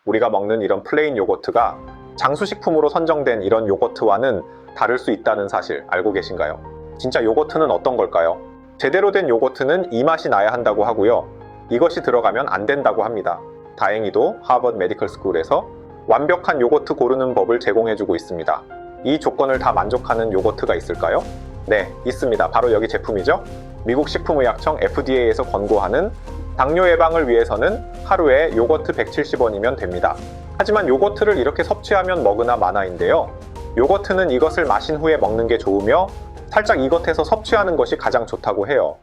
우리가 먹는 이런 플레인 요거트가 장수식품으로 선정된 이런 요거트와는 다를 수 있다는 사실 알고 계신가요? 진짜 요거트는 어떤 걸까요? 제대로 된 요거트는 이 맛이 나야 한다고 하고요. 이것이 들어가면 안 된다고 합니다. 다행히도 하버드 메디컬 스쿨에서 완벽한 요거트 고르는 법을 제공해주고 있습니다. 이 조건을 다 만족하는 요거트가 있을까요? 네, 있습니다. 바로 여기 제품이죠. 미국 식품의약청 FDA에서 권고하는 당뇨 예방을 위해서는 하루에 요거트 170원이면 됩니다. 하지만 요거트를 이렇게 섭취하면 먹으나 마나인데요. 요거트는 이것을 마신 후에 먹는 게 좋으며 살짝 이것에서 섭취하는 것이 가장 좋다고 해요.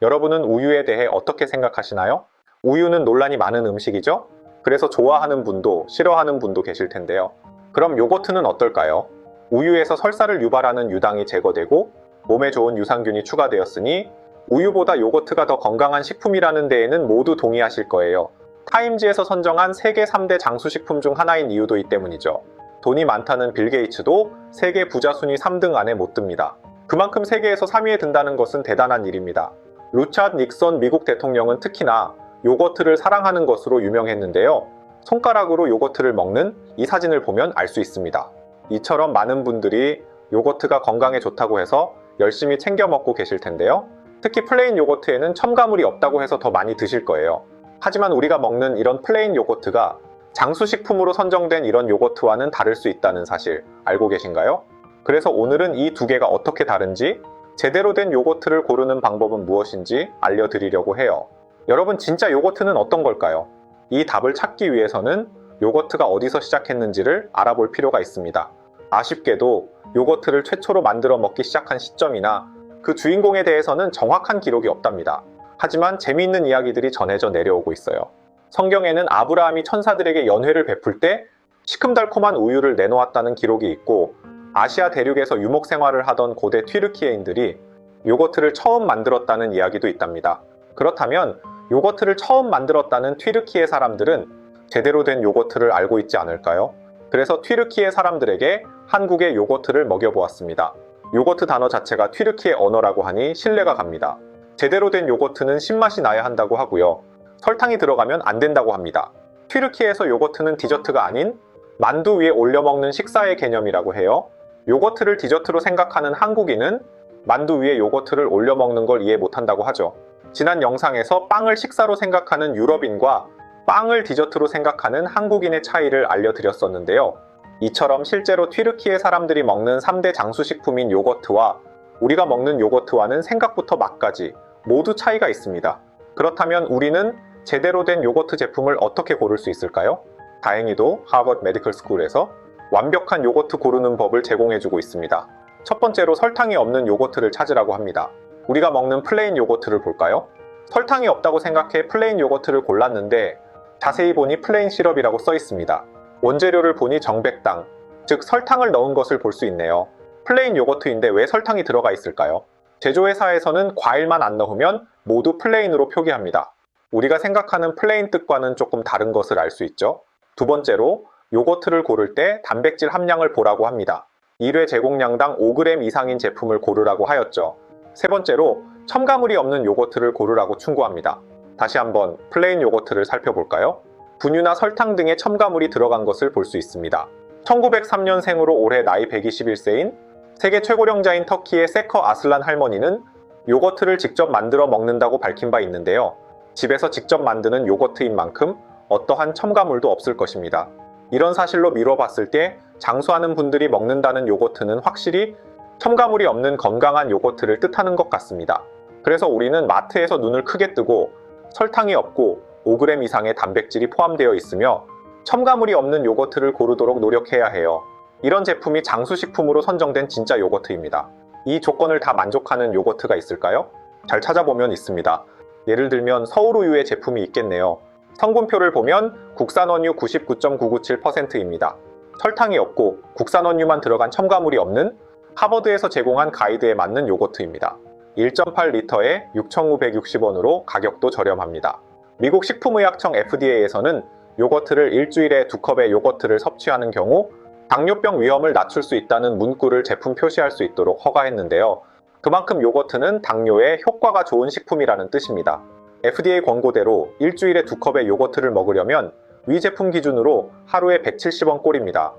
여러분은 우유에 대해 어떻게 생각하시나요? 우유는 논란이 많은 음식이죠? 그래서 좋아하는 분도 싫어하는 분도 계실 텐데요. 그럼 요거트는 어떨까요? 우유에서 설사를 유발하는 유당이 제거되고 몸에 좋은 유산균이 추가되었으니 우유보다 요거트가 더 건강한 식품이라는 데에는 모두 동의하실 거예요. 타임지에서 선정한 세계 3대 장수식품 중 하나인 이유도 이 때문이죠. 돈이 많다는 빌 게이츠도 세계 부자 순위 3등 안에 못 듭니다. 그만큼 세계에서 3위에 든다는 것은 대단한 일입니다. 리처드 닉슨 미국 대통령은 특히나 요거트를 사랑하는 것으로 유명했는데요. 손가락으로 요거트를 먹는 이 사진을 보면 알 수 있습니다. 이처럼 많은 분들이 요거트가 건강에 좋다고 해서 열심히 챙겨 먹고 계실 텐데요. 특히 플레인 요거트에는 첨가물이 없다고 해서 더 많이 드실 거예요. 하지만 우리가 먹는 이런 플레인 요거트가 장수식품으로 선정된 이런 요거트와는 다를 수 있다는 사실 알고 계신가요? 그래서 오늘은 이 두 개가 어떻게 다른지, 제대로 된 요거트를 고르는 방법은 무엇인지 알려드리려고 해요. 여러분, 진짜 요거트는 어떤 걸까요? 이 답을 찾기 위해서는 요거트가 어디서 시작했는지를 알아볼 필요가 있습니다. 아쉽게도 요거트를 최초로 만들어 먹기 시작한 시점이나 그 주인공에 대해서는 정확한 기록이 없답니다. 하지만 재미있는 이야기들이 전해져 내려오고 있어요. 성경에는 아브라함이 천사들에게 연회를 베풀 때 시큼달콤한 우유를 내놓았다는 기록이 있고, 아시아 대륙에서 유목 생활을 하던 고대 튀르키예인들이 요거트를 처음 만들었다는 이야기도 있답니다. 그렇다면 요거트를 처음 만들었다는 튀르키예 사람들은 제대로 된 요거트를 알고 있지 않을까요? 그래서 튀르키예 사람들에게 한국의 요거트를 먹여보았습니다. 요거트 단어 자체가 튀르키예 언어라고 하니 신뢰가 갑니다. 제대로 된 요거트는 신맛이 나야 한다고 하고요. 설탕이 들어가면 안 된다고 합니다. 튀르키예에서 요거트는 디저트가 아닌 만두 위에 올려 먹는 식사의 개념이라고 해요. 요거트를 디저트로 생각하는 한국인은 만두 위에 요거트를 올려 먹는 걸 이해 못한다고 하죠. 지난 영상에서 빵을 식사로 생각하는 유럽인과 빵을 디저트로 생각하는 한국인의 차이를 알려드렸었는데요. 이처럼 실제로 튀르키예 사람들이 먹는 3대 장수식품인 요거트와 우리가 먹는 요거트와는 생각부터 맛까지 모두 차이가 있습니다. 그렇다면 우리는 제대로 된 요거트 제품을 어떻게 고를 수 있을까요? 다행히도 하버드 메디컬 스쿨에서 완벽한 요거트 고르는 법을 제공해주고 있습니다. 첫 번째로 설탕이 없는 요거트를 찾으라고 합니다. 우리가 먹는 플레인 요거트를 볼까요? 설탕이 없다고 생각해 플레인 요거트를 골랐는데 자세히 보니 플레인 시럽이라고 써 있습니다. 원재료를 보니 정백당, 즉 설탕을 넣은 것을 볼 수 있네요. 플레인 요거트인데 왜 설탕이 들어가 있을까요? 제조회사에서는 과일만 안 넣으면 모두 플레인으로 표기합니다. 우리가 생각하는 플레인 뜻과는 조금 다른 것을 알 수 있죠. 두 번째로 요거트를 고를 때 단백질 함량을 보라고 합니다. 1회 제공량당 5g 이상인 제품을 고르라고 하였죠. 세 번째로 첨가물이 없는 요거트를 고르라고 충고합니다. 다시 한번 플레인 요거트를 살펴볼까요? 분유나 설탕 등의 첨가물이 들어간 것을 볼 수 있습니다. 1903년생으로 올해 나이 121세인 세계 최고령자인 터키의 세커 아슬란 할머니는 요거트를 직접 만들어 먹는다고 밝힌 바 있는데요. 집에서 직접 만드는 요거트인 만큼 어떠한 첨가물도 없을 것입니다. 이런 사실로 미뤄봤을 때 장수하는 분들이 먹는다는 요거트는 확실히 첨가물이 없는 건강한 요거트를 뜻하는 것 같습니다. 그래서 우리는 마트에서 눈을 크게 뜨고 설탕이 없고 5g 이상의 단백질이 포함되어 있으며 첨가물이 없는 요거트를 고르도록 노력해야 해요. 이런 제품이 장수식품으로 선정된 진짜 요거트입니다. 이 조건을 다 만족하는 요거트가 있을까요? 잘 찾아보면 있습니다. 예를 들면 서울우유의 제품이 있겠네요. 성분표를 보면 국산원유 99.997%입니다. 설탕이 없고 국산원유만 들어간 첨가물이 없는 하버드에서 제공한 가이드에 맞는 요거트입니다. 1.8리터에 6,960원으로 가격도 저렴합니다. 미국 식품의약청 FDA에서는 요거트를 일주일에 2컵의 요거트를 섭취하는 경우 당뇨병 위험을 낮출 수 있다는 문구를 제품 표시할 수 있도록 허가했는데요. 그만큼 요거트는 당뇨에 효과가 좋은 식품이라는 뜻입니다. FDA 권고대로 일주일에 2컵의 요거트를 먹으려면 위 제품 기준으로 하루에 170원 꼴입니다.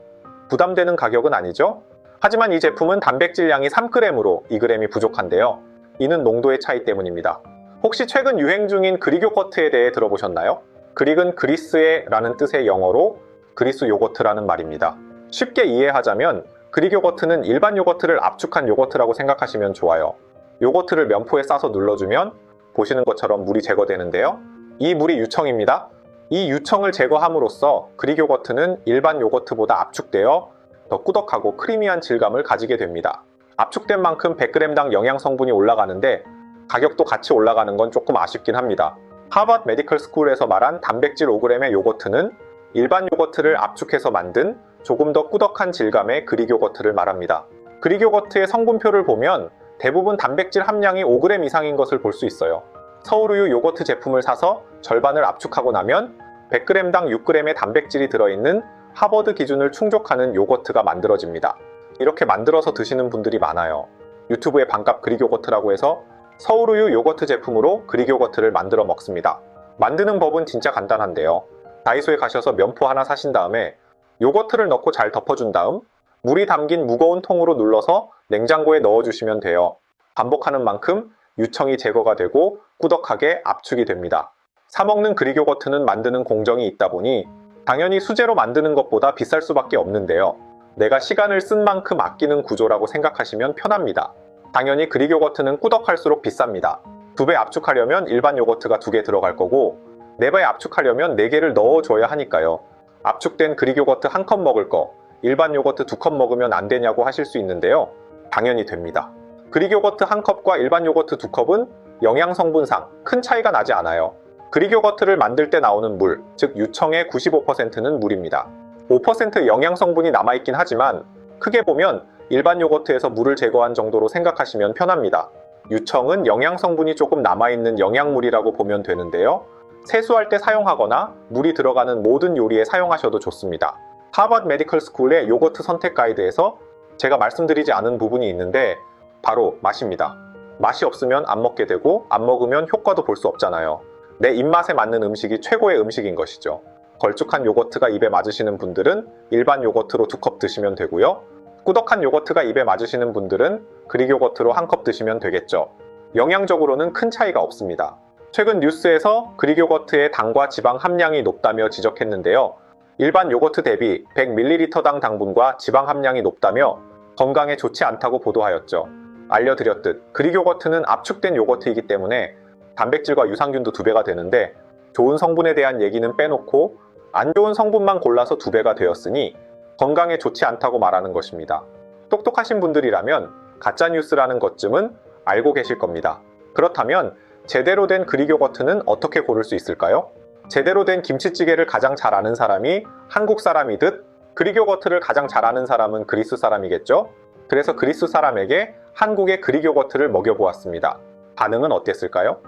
부담되는 가격은 아니죠? 하지만 이 제품은 단백질량이 3g으로 2g이 부족한데요. 이는 농도의 차이 때문입니다. 혹시 최근 유행 중인 그릭 요거트에 대해 들어보셨나요? 그릭은 그리스의 라는 뜻의 영어로 그리스 요거트라는 말입니다. 쉽게 이해하자면 그릭 요거트는 일반 요거트를 압축한 요거트라고 생각하시면 좋아요. 요거트를 면포에 싸서 눌러주면 보시는 것처럼 물이 제거되는데요. 이 물이 유청입니다. 이 유청을 제거함으로써 그릭 요거트는 일반 요거트보다 압축되어 더 꾸덕하고 크리미한 질감을 가지게 됩니다. 압축된 만큼 100g당 영양 성분이 올라가는데 가격도 같이 올라가는 건 조금 아쉽긴 합니다. 하버드 메디컬 스쿨에서 말한 단백질 5g의 요거트는 일반 요거트를 압축해서 만든 조금 더 꾸덕한 질감의 그릭 요거트를 말합니다. 그릭 요거트의 성분표를 보면 대부분 단백질 함량이 5g 이상인 것을 볼 수 있어요. 서울우유 요거트 제품을 사서 절반을 압축하고 나면 100g당 6g의 단백질이 들어있는 하버드 기준을 충족하는 요거트가 만들어집니다. 이렇게 만들어서 드시는 분들이 많아요. 유튜브에 반값 그릭 요거트라고 해서 서울우유 요거트 제품으로 그릭 요거트를 만들어 먹습니다. 만드는 법은 진짜 간단한데요. 다이소에 가셔서 면포 하나 사신 다음에 요거트를 넣고 잘 덮어준 다음 물이 담긴 무거운 통으로 눌러서 냉장고에 넣어주시면 돼요. 반복하는 만큼 유청이 제거가 되고 꾸덕하게 압축이 됩니다. 사먹는 그릭 요거트는 만드는 공정이 있다 보니 당연히 수제로 만드는 것보다 비쌀 수밖에 없는데요. 내가 시간을 쓴 만큼 아끼는 구조라고 생각하시면 편합니다. 당연히 그릭 요거트는 꾸덕할수록 비쌉니다. 2배 압축하려면 일반 요거트가 2개 들어갈 거고 4배 압축하려면 4개를 넣어줘야 하니까요. 압축된 그릭 요거트 1컵 먹을 거 일반 요거트 2컵 먹으면 안 되냐고 하실 수 있는데요. 당연히 됩니다. 그릭 요거트 1컵과 일반 요거트 2컵은 영양 성분상 큰 차이가 나지 않아요. 그릭 요거트를 만들 때 나오는 물, 즉 유청의 95%는 물입니다. 5% 영양 성분이 남아있긴 하지만 크게 보면 일반 요거트에서 물을 제거한 정도로 생각하시면 편합니다. 유청은 영양 성분이 조금 남아있는 영양물이라고 보면 되는데요. 세수할 때 사용하거나 물이 들어가는 모든 요리에 사용하셔도 좋습니다. 하버드 메디컬 스쿨의 요거트 선택 가이드에서 제가 말씀드리지 않은 부분이 있는데 바로 맛입니다. 맛이 없으면 안 먹게 되고 안 먹으면 효과도 볼 수 없잖아요. 내 입맛에 맞는 음식이 최고의 음식인 것이죠. 걸쭉한 요거트가 입에 맞으시는 분들은 일반 요거트로 2컵 드시면 되고요. 꾸덕한 요거트가 입에 맞으시는 분들은 그릭 요거트로 1컵 드시면 되겠죠. 영양적으로는 큰 차이가 없습니다. 최근 뉴스에서 그릭 요거트의 당과 지방 함량이 높다며 지적했는데요. 일반 요거트 대비 100ml당 당분과 지방 함량이 높다며 건강에 좋지 않다고 보도하였죠. 알려드렸듯 그릭 요거트는 압축된 요거트이기 때문에 단백질과 유산균도 2배가 되는데 좋은 성분에 대한 얘기는 빼놓고 안 좋은 성분만 골라서 2배가 되었으니 건강에 좋지 않다고 말하는 것입니다. 똑똑하신 분들이라면 가짜뉴스라는 것쯤은 알고 계실 겁니다. 그렇다면 제대로 된 그릭 요거트는 어떻게 고를 수 있을까요? 제대로 된 김치찌개를 가장 잘 아는 사람이 한국 사람이듯 그릭 요거트를 가장 잘 아는 사람은 그리스 사람이겠죠? 그래서 그리스 사람에게 한국의 그릭 요거트를 먹여보았습니다. 반응은 어땠을까요?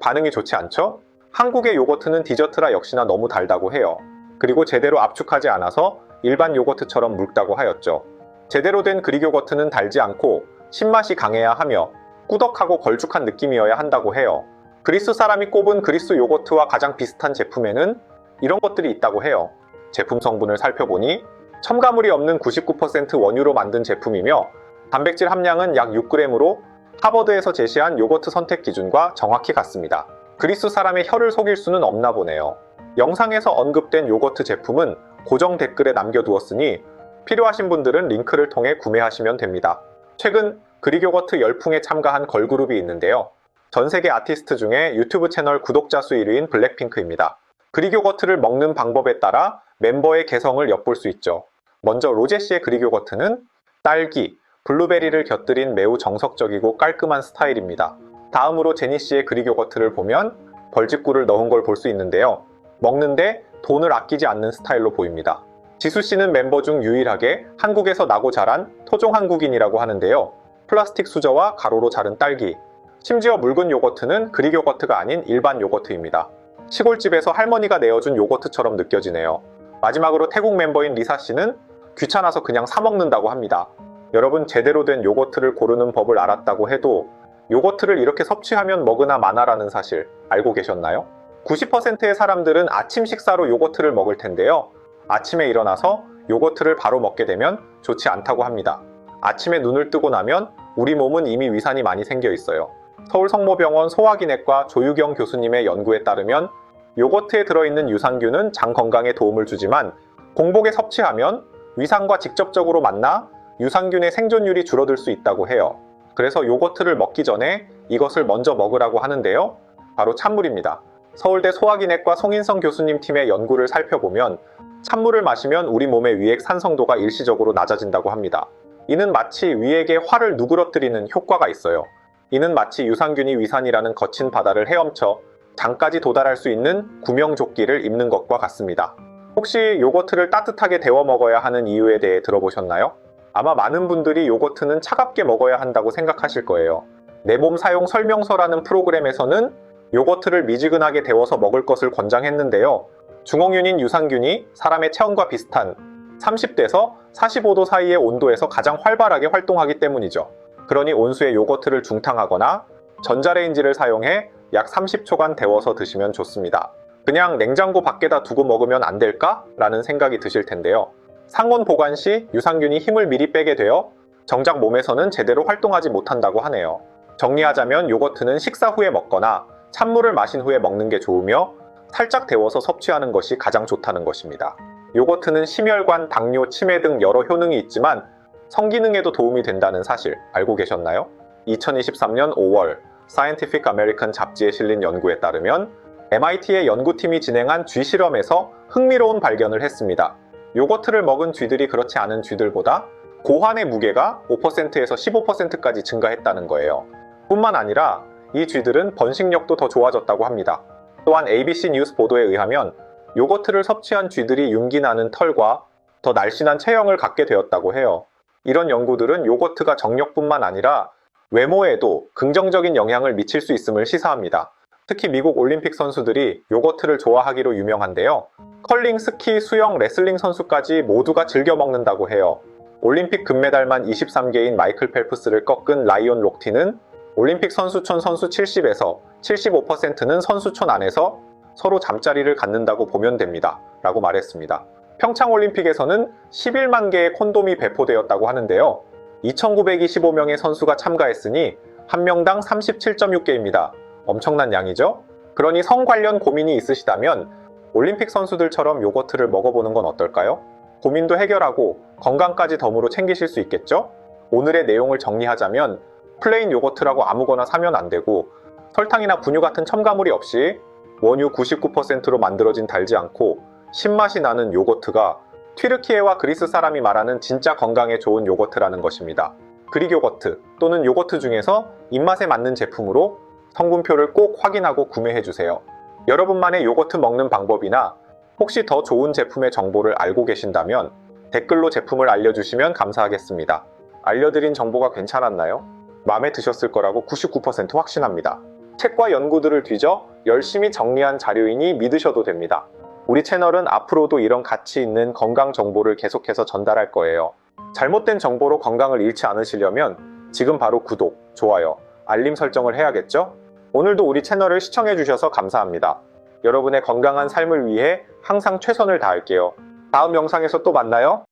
반응이 좋지 않죠? 한국의 요거트는 디저트라 역시나 너무 달다고 해요. 그리고 제대로 압축하지 않아서 일반 요거트처럼 묽다고 하였죠. 제대로 된 그릭 요거트는 달지 않고 신맛이 강해야 하며 꾸덕하고 걸쭉한 느낌이어야 한다고 해요. 그리스 사람이 꼽은 그리스 요거트와 가장 비슷한 제품에는 이런 것들이 있다고 해요. 제품 성분을 살펴보니 첨가물이 없는 99% 원유로 만든 제품이며 단백질 함량은 약 6g으로 하버드에서 제시한 요거트 선택 기준과 정확히 같습니다. 그리스 사람의 혀를 속일 수는 없나 보네요. 영상에서 언급된 요거트 제품은 고정 댓글에 남겨두었으니 필요하신 분들은 링크를 통해 구매하시면 됩니다. 최근 그릭 요거트 열풍에 참가한 걸그룹이 있는데요. 전 세계 아티스트 중에 유튜브 채널 구독자 수 1위인 블랙핑크입니다. 그릭 요거트를 먹는 방법에 따라 멤버의 개성을 엿볼 수 있죠. 먼저 로제 씨의 그릭 요거트는 딸기, 블루베리를 곁들인 매우 정석적이고 깔끔한 스타일입니다. 다음으로 제니 씨의 그릭 요거트를 보면 벌집꿀을 넣은 걸 볼 수 있는데요. 먹는데 돈을 아끼지 않는 스타일로 보입니다. 지수 씨는 멤버 중 유일하게 한국에서 나고 자란 토종 한국인이라고 하는데요. 플라스틱 수저와 가로로 자른 딸기, 심지어 묽은 요거트는 그릭 요거트가 아닌 일반 요거트입니다. 시골집에서 할머니가 내어준 요거트처럼 느껴지네요. 마지막으로 태국 멤버인 리사 씨는 귀찮아서 그냥 사 먹는다고 합니다. 여러분 제대로 된 요거트를 고르는 법을 알았다고 해도 요거트를 이렇게 섭취하면 먹으나 마나라는 사실 알고 계셨나요? 90%의 사람들은 아침 식사로 요거트를 먹을 텐데요. 아침에 일어나서 요거트를 바로 먹게 되면 좋지 않다고 합니다. 아침에 눈을 뜨고 나면 우리 몸은 이미 위산이 많이 생겨 있어요. 서울성모병원 소화기내과 조유경 교수님의 연구에 따르면 요거트에 들어있는 유산균은 장 건강에 도움을 주지만 공복에 섭취하면 위산과 직접적으로 만나 유산균의 생존율이 줄어들 수 있다고 해요. 그래서 요거트를 먹기 전에 이것을 먼저 먹으라고 하는데요. 바로 찬물입니다. 서울대 소화기내과 송인성 교수님 팀의 연구를 살펴보면 찬물을 마시면 우리 몸의 위액 산성도가 일시적으로 낮아진다고 합니다. 이는 마치 위액에 활을 누그러뜨리는 효과가 있어요. 이는 마치 유산균이 위산이라는 거친 바다를 헤엄쳐 장까지 도달할 수 있는 구명조끼를 입는 것과 같습니다. 혹시 요거트를 따뜻하게 데워 먹어야 하는 이유에 대해 들어보셨나요? 아마 많은 분들이 요거트는 차갑게 먹어야 한다고 생각하실 거예요. 내 몸 사용 설명서라는 프로그램에서는 요거트를 미지근하게 데워서 먹을 것을 권장했는데요. 중홍윤인 유산균이 사람의 체온과 비슷한 30도에서 45도 사이의 온도에서 가장 활발하게 활동하기 때문이죠. 그러니 온수에 요거트를 중탕하거나 전자레인지를 사용해 약 30초간 데워서 드시면 좋습니다. 그냥 냉장고 밖에다 두고 먹으면 안 될까? 라는 생각이 드실 텐데요. 상온 보관 시 유산균이 힘을 미리 빼게 되어 정작 몸에서는 제대로 활동하지 못한다고 하네요. 정리하자면 요거트는 식사 후에 먹거나 찬물을 마신 후에 먹는 게 좋으며 살짝 데워서 섭취하는 것이 가장 좋다는 것입니다. 요거트는 심혈관, 당뇨, 치매 등 여러 효능이 있지만 성기능에도 도움이 된다는 사실 알고 계셨나요? 2023년 5월 Scientific American 잡지에 실린 연구에 따르면 MIT의 연구팀이 진행한 쥐 실험에서 흥미로운 발견을 했습니다. 요거트를 먹은 쥐들이 그렇지 않은 쥐들보다 고환의 무게가 5%에서 15%까지 증가했다는 거예요. 뿐만 아니라 이 쥐들은 번식력도 더 좋아졌다고 합니다. 또한 ABC 뉴스 보도에 의하면 요거트를 섭취한 쥐들이 윤기 나는 털과 더 날씬한 체형을 갖게 되었다고 해요. 이런 연구들은 요거트가 정력뿐만 아니라 외모에도 긍정적인 영향을 미칠 수 있음을 시사합니다. 특히 미국 올림픽 선수들이 요거트를 좋아하기로 유명한데요. 컬링, 스키, 수영, 레슬링 선수까지 모두가 즐겨 먹는다고 해요. 올림픽 금메달만 23개인 마이클 펠프스를 꺾은 라이온 록티는 올림픽 선수촌 선수 70에서 75%는 선수촌 안에서 서로 잠자리를 갖는다고 보면 됩니다. 라고 말했습니다. 평창올림픽에서는 11만 개의 콘돔이 배포되었다고 하는데요. 2,925명의 선수가 참가했으니 한 명당 37.6개입니다. 엄청난 양이죠? 그러니 성 관련 고민이 있으시다면 올림픽 선수들처럼 요거트를 먹어보는 건 어떨까요? 고민도 해결하고 건강까지 덤으로 챙기실 수 있겠죠? 오늘의 내용을 정리하자면 플레인 요거트라고 아무거나 사면 안 되고 설탕이나 분유 같은 첨가물이 없이 원유 99%로 만들어진 달지 않고 신맛이 나는 요거트가 튀르키예와 그리스 사람이 말하는 진짜 건강에 좋은 요거트라는 것입니다. 그릭 요거트 또는 요거트 중에서 입맛에 맞는 제품으로 성분표를 꼭 확인하고 구매해주세요. 여러분만의 요거트 먹는 방법이나 혹시 더 좋은 제품의 정보를 알고 계신다면 댓글로 제품을 알려주시면 감사하겠습니다. 알려드린 정보가 괜찮았나요? 마음에 드셨을 거라고 99% 확신합니다. 책과 연구들을 뒤져 열심히 정리한 자료이니 믿으셔도 됩니다. 우리 채널은 앞으로도 이런 가치 있는 건강 정보를 계속해서 전달할 거예요. 잘못된 정보로 건강을 잃지 않으시려면 지금 바로 구독, 좋아요, 알림 설정을 해야겠죠? 오늘도 우리 채널을 시청해주셔서 감사합니다. 여러분의 건강한 삶을 위해 항상 최선을 다할게요. 다음 영상에서 또 만나요.